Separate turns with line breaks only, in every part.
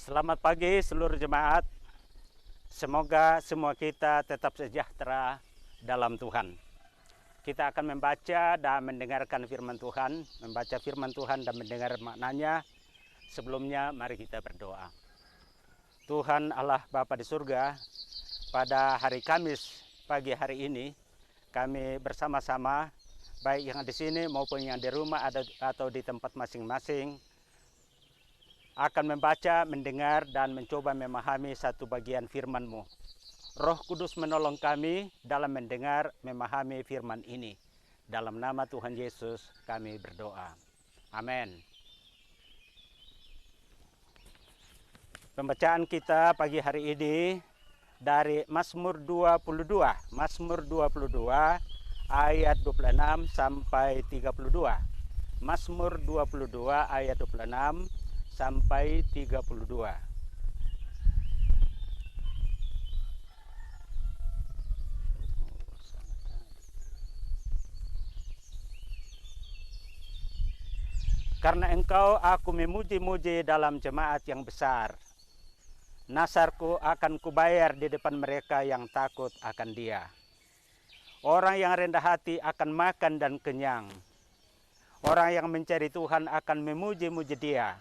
Selamat pagi seluruh jemaat. Semoga semua kita tetap sejahtera dalam Tuhan. Kita akan membaca dan mendengarkan firman Tuhan, membaca firman Tuhan dan mendengar maknanya. Sebelumnya mari kita berdoa. Tuhan Allah Bapa di surga, pada hari Kamis pagi hari ini kami bersama-sama, baik yang di sini maupun yang di rumah atau di tempat masing-masing, akan membaca, mendengar, dan mencoba memahami satu bagian firman-Mu. Roh Kudus menolong kami dalam mendengar, memahami firman ini. Dalam nama Tuhan Yesus kami berdoa. Amin. Pembacaan kita pagi hari ini dari Mazmur 22. Mazmur 22 ayat 26 sampai 32. Mazmur 22 ayat 26 sampai 32. Karena Engkau aku memuji-muji dalam jemaat yang besar. Nasarku akan kubayar di depan mereka yang takut akan Dia. Orang yang rendah hati akan makan dan kenyang. Orang yang mencari Tuhan akan memuji-muji Dia.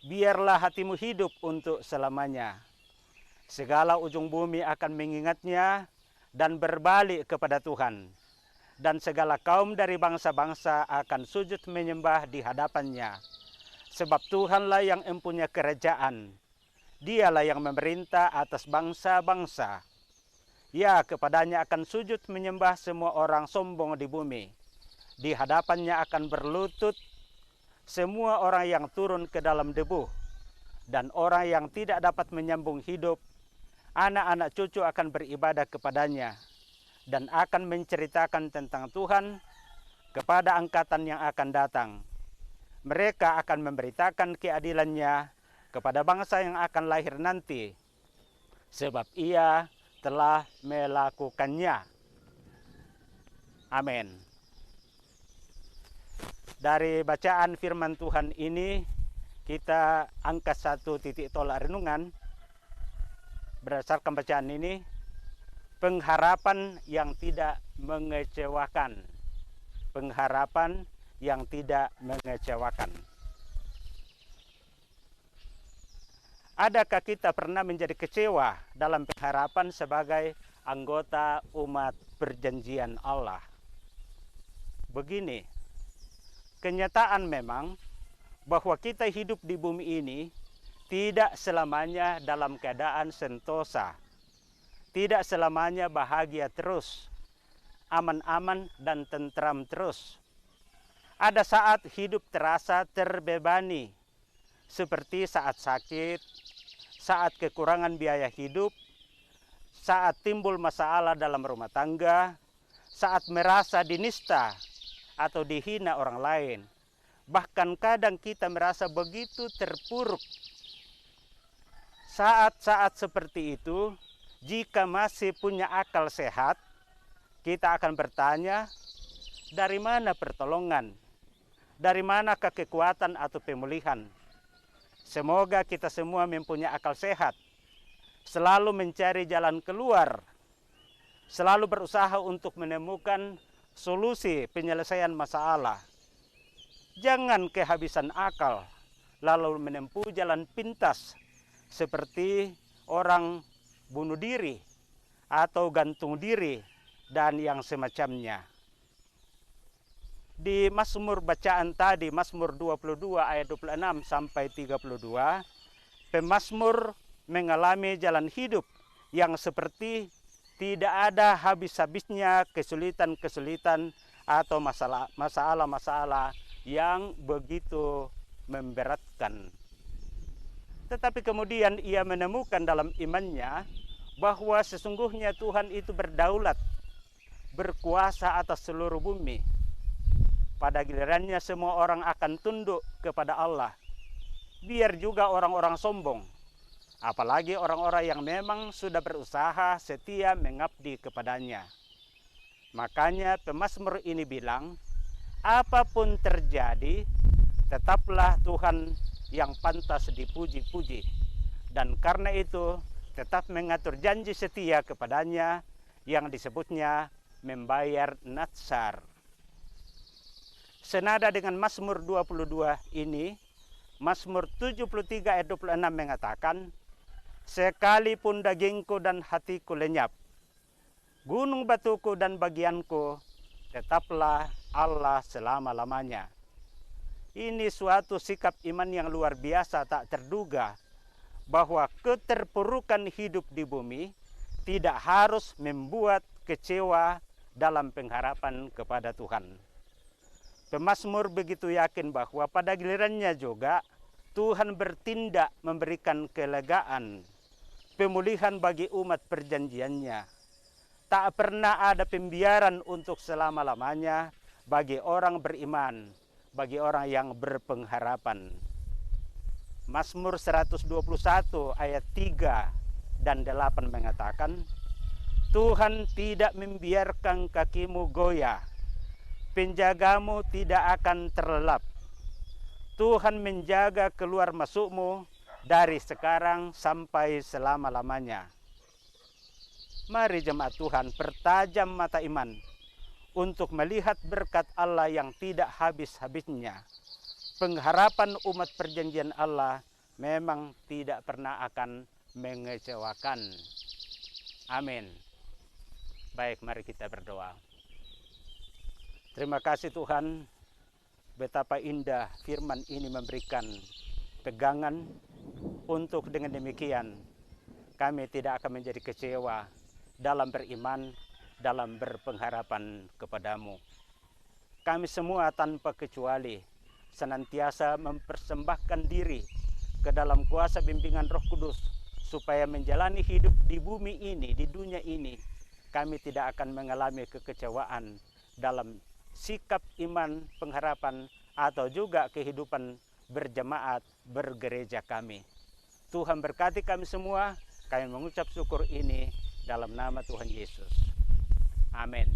Biarlah hatimu hidup untuk selamanya. Segala ujung bumi akan mengingatnya dan berbalik kepada Tuhan. Dan segala kaum dari bangsa-bangsa akan sujud menyembah di hadapannya. Sebab Tuhanlah yang mempunyai kerajaan. Dialah yang memerintah atas bangsa-bangsa. Ya, kepadanya akan sujud menyembah semua orang sombong di bumi. Di hadapannya akan berlutut semua orang yang turun ke dalam debu, dan orang yang tidak dapat menyambung hidup, anak-anak cucu akan beribadah kepadanya, dan akan menceritakan tentang Tuhan kepada angkatan yang akan datang. Mereka akan memberitakan keadilannya kepada bangsa yang akan lahir nanti, sebab Ia telah melakukannya. Amin. Dari bacaan firman Tuhan ini, kita angkat satu titik tolak renungan. Berdasarkan bacaan ini, pengharapan yang tidak mengecewakan. Pengharapan yang tidak mengecewakan. Adakah kita pernah menjadi kecewa dalam pengharapan sebagai anggota umat perjanjian Allah? Begini, kenyataan memang bahwa kita hidup di bumi ini tidak selamanya dalam keadaan sentosa, tidak selamanya bahagia terus, aman-aman dan tentram terus. Ada saat hidup terasa terbebani, seperti saat sakit, saat kekurangan biaya hidup, saat timbul masalah dalam rumah tangga, saat merasa dinista atau dihina orang lain. Bahkan kadang kita merasa begitu terpuruk. Saat-saat seperti itu, jika masih punya akal sehat, kita akan bertanya, dari mana pertolongan? Dari manakah kekuatan atau pemulihan? Semoga kita semua mempunyai akal sehat, selalu mencari jalan keluar, selalu berusaha untuk menemukan solusi penyelesaian masalah. Jangan kehabisan akal, lalu menempuh jalan pintas seperti orang bunuh diri atau gantung diri dan yang semacamnya. Di Mazmur bacaan tadi, Mazmur 22 ayat 26 sampai 32, pemazmur mengalami jalan hidup yang seperti tidak ada habis-habisnya kesulitan-kesulitan atau masalah-masalah yang begitu memberatkan. Tetapi kemudian ia menemukan dalam imannya bahwa sesungguhnya Tuhan itu berdaulat, berkuasa atas seluruh bumi. Pada gilirannya semua orang akan tunduk kepada Allah. Biar juga orang-orang sombong, apalagi orang-orang yang memang sudah berusaha setia mengabdi kepadanya. Makanya pemazmur ini bilang, apapun terjadi, tetaplah Tuhan yang pantas dipuji-puji. dan karena itu tetap mengatur janji setia kepadanya yang disebutnya membayar natsar. Senada dengan Mazmur 22 ini, Mazmur 73 ayat 26 mengatakan, sekalipun dagingku dan hatiku lenyap, gunung batuku dan bagianku, tetaplah Allah selama-lamanya. Ini suatu sikap iman yang luar biasa tak terduga, bahwa keterpurukan hidup di bumi tidak harus membuat kecewa dalam pengharapan kepada Tuhan. Pemazmur begitu yakin bahwa pada gilirannya juga Tuhan bertindak memberikan kelegaan, pemulihan bagi umat perjanjiannya. Tak pernah ada pembiaran untuk selama-lamanya bagi orang beriman, bagi orang yang berpengharapan. Mazmur 121 ayat 3 dan 8 mengatakan, Tuhan tidak membiarkan kakimu goyah, penjagamu tidak akan terlelap. Tuhan menjaga keluar masukmu dari sekarang sampai selama-lamanya. Mari jemaat Tuhan pertajam mata iman untuk melihat berkat Allah yang tidak habis-habisnya. Pengharapan umat perjanjian Allah memang tidak pernah akan mengecewakan. Amin. Baik, mari kita berdoa. Terima kasih Tuhan, betapa indah firman ini memberikan tegangan untuk dengan demikian kami tidak akan menjadi kecewa dalam beriman, dalam berpengharapan kepadamu. Kami semua tanpa kecuali senantiasa mempersembahkan diri ke dalam kuasa bimbingan Roh Kudus, supaya menjalani hidup di bumi ini, di dunia ini, kami tidak akan mengalami kekecewaan dalam sikap iman, pengharapan, atau juga kehidupan berjemaat, bergereja kami. Tuhan berkati kami semua, kami mengucap syukur ini dalam nama Tuhan Yesus. Amin.